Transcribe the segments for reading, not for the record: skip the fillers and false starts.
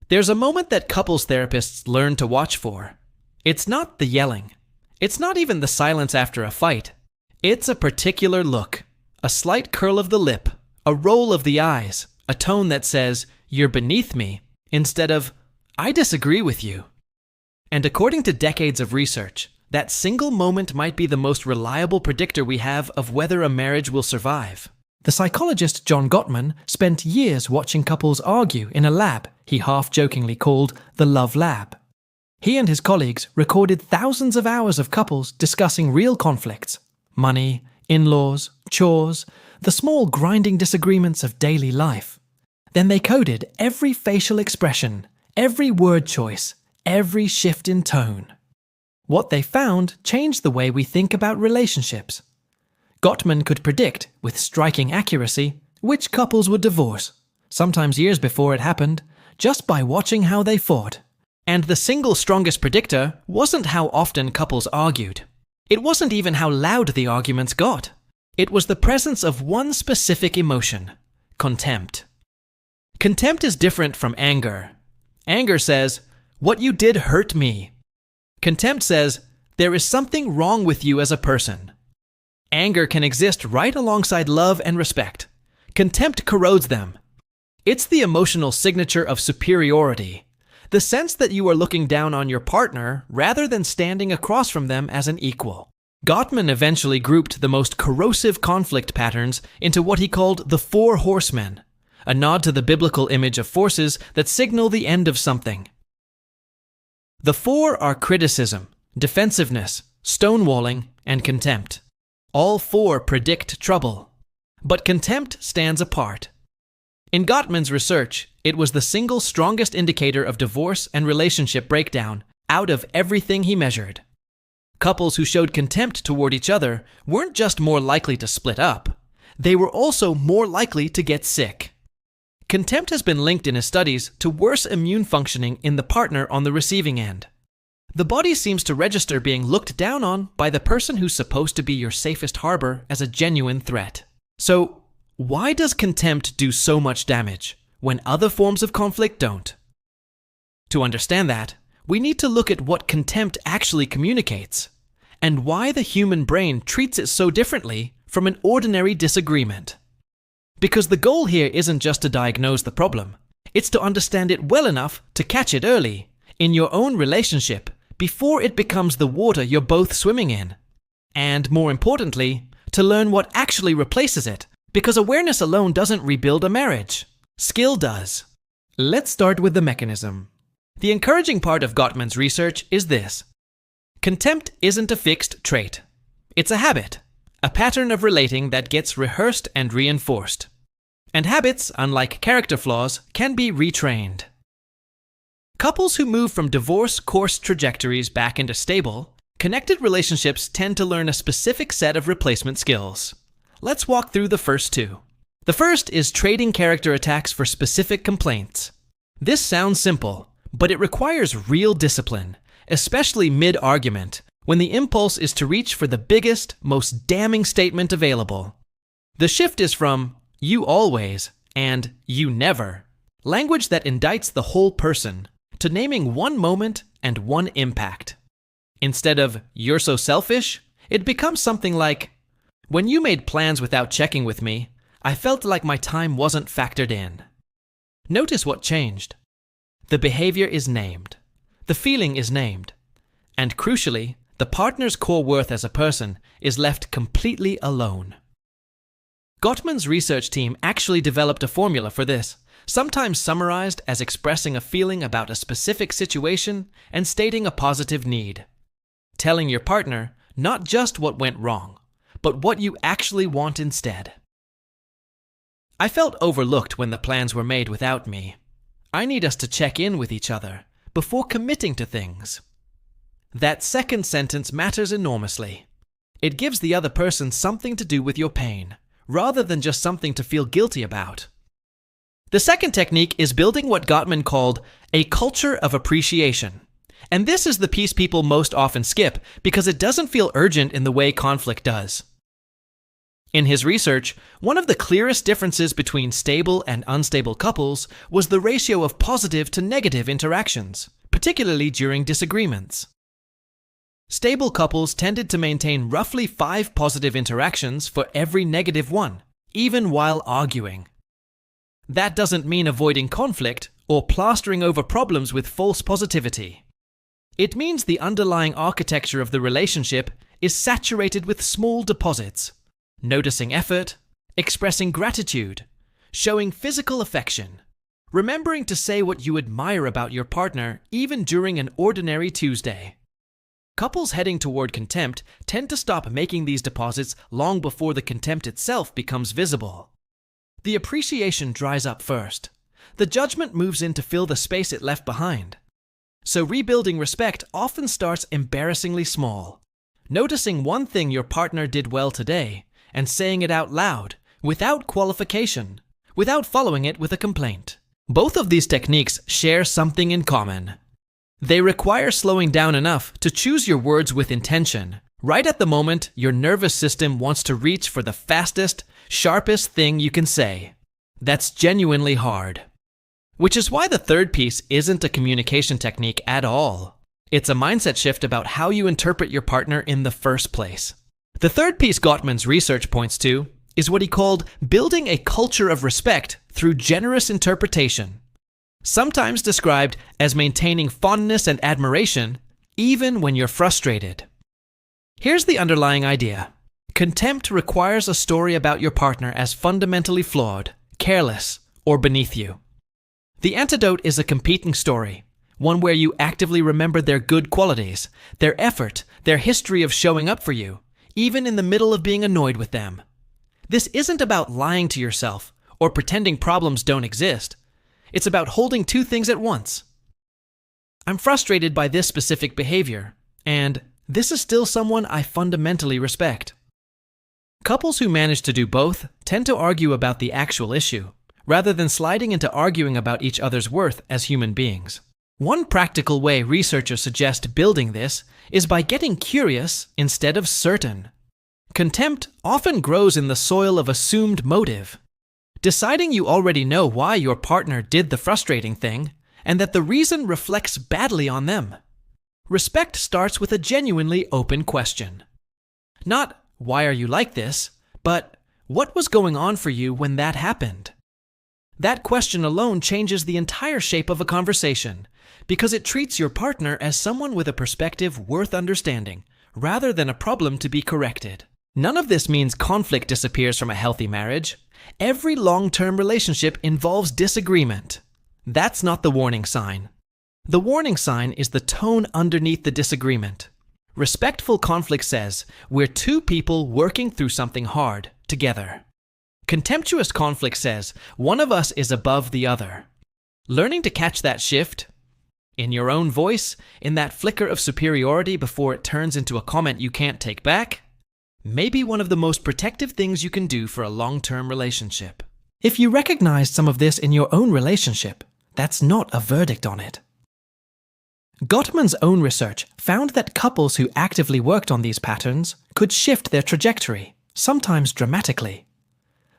There's a moment that couples therapists learn to watch for. It's not the yelling. It's not even the silence after a fight. It's a particular look, a slight curl of the lip, a roll of the eyes, a tone that says, "You're beneath me," instead of, "I disagree with you." And according to decades of research, that single moment might be the most reliable predictor we have of whether a marriage will survive. The psychologist John Gottman spent years watching couples argue in a lab he half-jokingly called the Love Lab. He and his colleagues recorded thousands of hours of couples discussing real conflicts: money, in-laws, chores, the small grinding disagreements of daily life. Then they coded every facial expression, every word choice, every shift in tone. What they found changed the way we think about relationships. Gottman could predict, with striking accuracy, which couples would divorce, sometimes years before it happened, just by watching how they fought. And the single strongest predictor wasn't how often couples argued. It wasn't even how loud the arguments got. It was the presence of one specific emotion: contempt. Contempt is different from anger. Anger says, "What you did hurt me." Contempt says, "There is something wrong with you as a person." Anger can exist right alongside love and respect. Contempt corrodes them. It's the emotional signature of superiority, the sense that you are looking down on your partner rather than standing across from them as an equal. Gottman eventually grouped the most corrosive conflict patterns into what he called the Four Horsemen, a nod to the biblical image of forces that signal the end of something. The four are criticism, defensiveness, stonewalling, and contempt. All four predict trouble, but contempt stands apart. In Gottman's research, it was the single strongest indicator of divorce and relationship breakdown out of everything he measured. Couples who showed contempt toward each other weren't just more likely to split up, they were also more likely to get sick. Contempt has been linked in his studies to worse immune functioning in the partner on the receiving end. The body seems to register being looked down on by the person who's supposed to be your safest harbor as a genuine threat. So, why does contempt do so much damage when other forms of conflict don't? To understand that, we need to look at what contempt actually communicates, and why the human brain treats it so differently from an ordinary disagreement. Because the goal here isn't just to diagnose the problem, it's to understand it well enough to catch it early, in your own relationship, before it becomes the water you're both swimming in. And more importantly, to learn what actually replaces it, because awareness alone doesn't rebuild a marriage. Skill does. Let's start with the mechanism. The encouraging part of Gottman's research is this: contempt isn't a fixed trait. It's a habit, a pattern of relating that gets rehearsed and reinforced. And habits, unlike character flaws, can be retrained. Couples who move from divorce course trajectories back into stable, connected relationships tend to learn a specific set of replacement skills. Let's walk through the first two. The first is trading character attacks for specific complaints. This sounds simple, but it requires real discipline, especially mid-argument, when the impulse is to reach for the biggest, most damning statement available. The shift is from "you always" and "you never," language that indicts the whole person, to naming one moment and one impact. Instead of "you're so selfish," it becomes something like, "when you made plans without checking with me, I felt like my time wasn't factored in." Notice what changed. The behavior is named. The feeling is named. And crucially, the partner's core worth as a person is left completely alone. Gottman's research team actually developed a formula for this, sometimes summarized as expressing a feeling about a specific situation and stating a positive need. Telling your partner not just what went wrong, but what you actually want instead. "I felt overlooked when the plans were made without me. I need us to check in with each other before committing to things." That second sentence matters enormously. It gives the other person something to do with your pain, rather than just something to feel guilty about. The second technique is building what Gottman called a culture of appreciation. And this is the piece people most often skip because it doesn't feel urgent in the way conflict does. In his research, one of the clearest differences between stable and unstable couples was the ratio of positive to negative interactions, particularly during disagreements. Stable couples tended to maintain roughly 5 positive interactions for every negative one, even while arguing. That doesn't mean avoiding conflict or plastering over problems with false positivity. It means the underlying architecture of the relationship is saturated with small deposits, noticing effort, expressing gratitude, showing physical affection, remembering to say what you admire about your partner even during an ordinary Tuesday. Couples heading toward contempt tend to stop making these deposits long before the contempt itself becomes visible. The appreciation dries up first. The judgment moves in to fill the space it left behind. So rebuilding respect often starts embarrassingly small. Noticing one thing your partner did well today and saying it out loud, without qualification, without following it with a complaint. Both of these techniques share something in common. They require slowing down enough to choose your words with intention, right at the moment your nervous system wants to reach for the fastest, sharpest thing you can say. That's genuinely hard. Which is why the third piece isn't a communication technique at all. It's a mindset shift about how you interpret your partner in the first place. The third piece Gottman's research points to is what he called building a culture of respect through generous interpretation, sometimes described as maintaining fondness and admiration even when you're frustrated. Here's the underlying idea. Contempt requires a story about your partner as fundamentally flawed, careless, or beneath you. The antidote is a competing story, one where you actively remember their good qualities, their effort, their history of showing up for you, even in the middle of being annoyed with them. This isn't about lying to yourself or pretending problems don't exist. It's about holding two things at once. I'm frustrated by this specific behavior, and this is still someone I fundamentally respect. Couples who manage to do both tend to argue about the actual issue, rather than sliding into arguing about each other's worth as human beings. One practical way researchers suggest building this is by getting curious instead of certain. Contempt often grows in the soil of assumed motive. Deciding you already know why your partner did the frustrating thing, and that the reason reflects badly on them. Respect starts with a genuinely open question. Not, why are you like this, but what was going on for you when that happened? That question alone changes the entire shape of a conversation, because it treats your partner as someone with a perspective worth understanding, rather than a problem to be corrected. None of this means conflict disappears from a healthy marriage. Every long-term relationship involves disagreement. That's not the warning sign. The warning sign is the tone underneath the disagreement. Respectful conflict says, we're two people working through something hard, together. Contemptuous conflict says, one of us is above the other. Learning to catch that shift, in your own voice, in that flicker of superiority before it turns into a comment you can't take back, may be one of the most protective things you can do for a long-term relationship. If you recognized some of this in your own relationship, that's not a verdict on it. Gottman's own research found that couples who actively worked on these patterns could shift their trajectory, sometimes dramatically.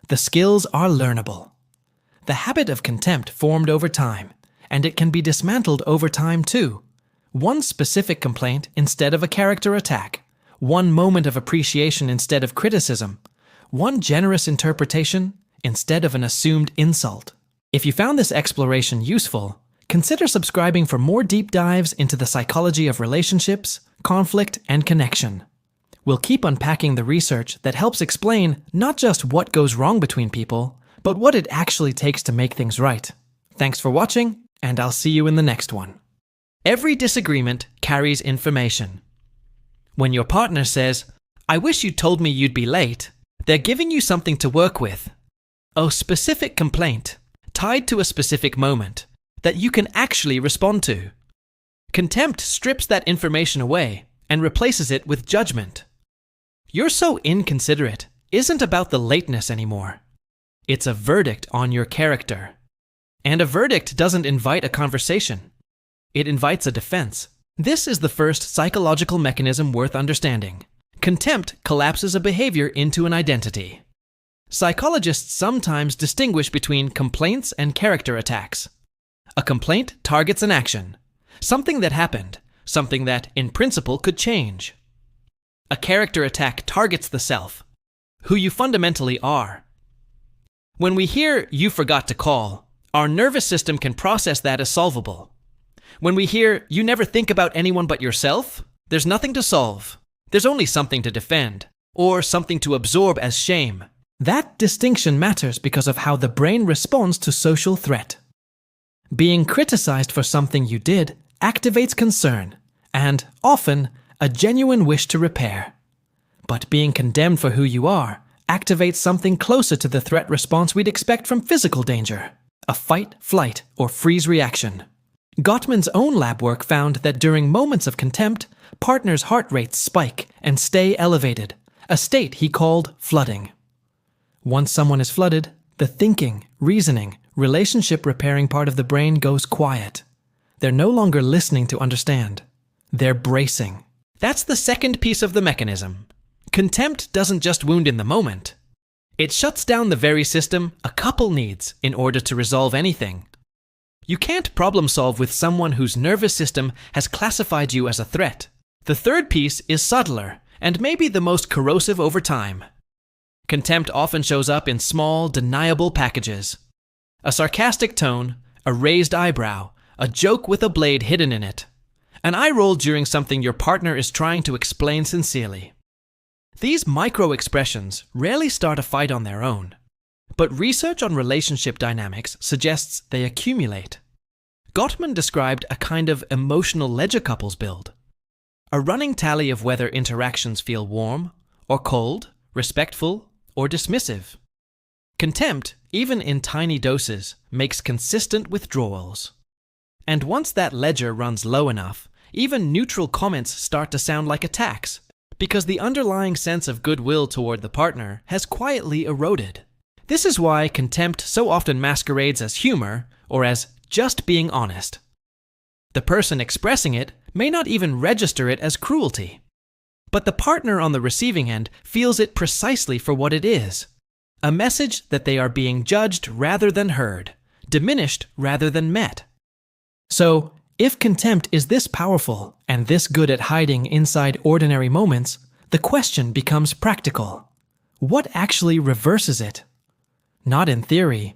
The skills are learnable. The habit of contempt formed over time, and it can be dismantled over time too. One specific complaint instead of a character attack, one moment of appreciation instead of criticism, one generous interpretation instead of an assumed insult. If you found this exploration useful, consider subscribing for more deep dives into the psychology of relationships, conflict, and connection. We'll keep unpacking the research that helps explain not just what goes wrong between people, but what it actually takes to make things right. Thanks for watching, and I'll see you in the next one. Every disagreement carries information. When your partner says, "I wish you told me you'd be late," they're giving you something to work with. A specific complaint, tied to a specific moment, that you can actually respond to. Contempt strips that information away and replaces it with judgment. "You're so inconsiderate" isn't about the lateness anymore. It's a verdict on your character. And a verdict doesn't invite a conversation. It invites a defense. This is the first psychological mechanism worth understanding. Contempt collapses a behavior into an identity. Psychologists sometimes distinguish between complaints and character attacks. A complaint targets an action, something that happened, something that, in principle, could change. A character attack targets the self, who you fundamentally are. When we hear "you forgot to call," our nervous system can process that as solvable. When we hear "you never think about anyone but yourself," there's nothing to solve. There's only something to defend, or something to absorb as shame. That distinction matters because of how the brain responds to social threat. Being criticized for something you did activates concern, and, often, a genuine wish to repair. But being condemned for who you are activates something closer to the threat response we'd expect from physical danger, a fight, flight, or freeze reaction. Gottman's own lab work found that during moments of contempt, partners' heart rates spike and stay elevated, a state he called flooding. Once someone is flooded, the thinking, reasoning, relationship-repairing part of the brain goes quiet. They're no longer listening to understand. They're bracing. That's the second piece of the mechanism. Contempt doesn't just wound in the moment. It shuts down the very system a couple needs in order to resolve anything. You can't problem solve with someone whose nervous system has classified you as a threat. The third piece is subtler and maybe the most corrosive over time. Contempt often shows up in small, deniable packages. A sarcastic tone, a raised eyebrow, a joke with a blade hidden in it. An eye roll during something your partner is trying to explain sincerely. These micro-expressions rarely start a fight on their own, but research on relationship dynamics suggests they accumulate. Gottman described a kind of emotional ledger couples build, a running tally of whether interactions feel warm or cold, respectful or dismissive. Contempt, even in tiny doses, makes consistent withdrawals. And once that ledger runs low enough, even neutral comments start to sound like attacks, because the underlying sense of goodwill toward the partner has quietly eroded. This is why contempt so often masquerades as humor or as just being honest. The person expressing it may not even register it as cruelty, but the partner on the receiving end feels it precisely for what it is, a message that they are being judged rather than heard, diminished rather than met. So, if contempt is this powerful and this good at hiding inside ordinary moments, the question becomes practical. What actually reverses it? Not in theory.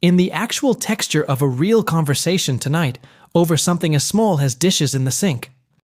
In the actual texture of a real conversation tonight over something as small as dishes in the sink.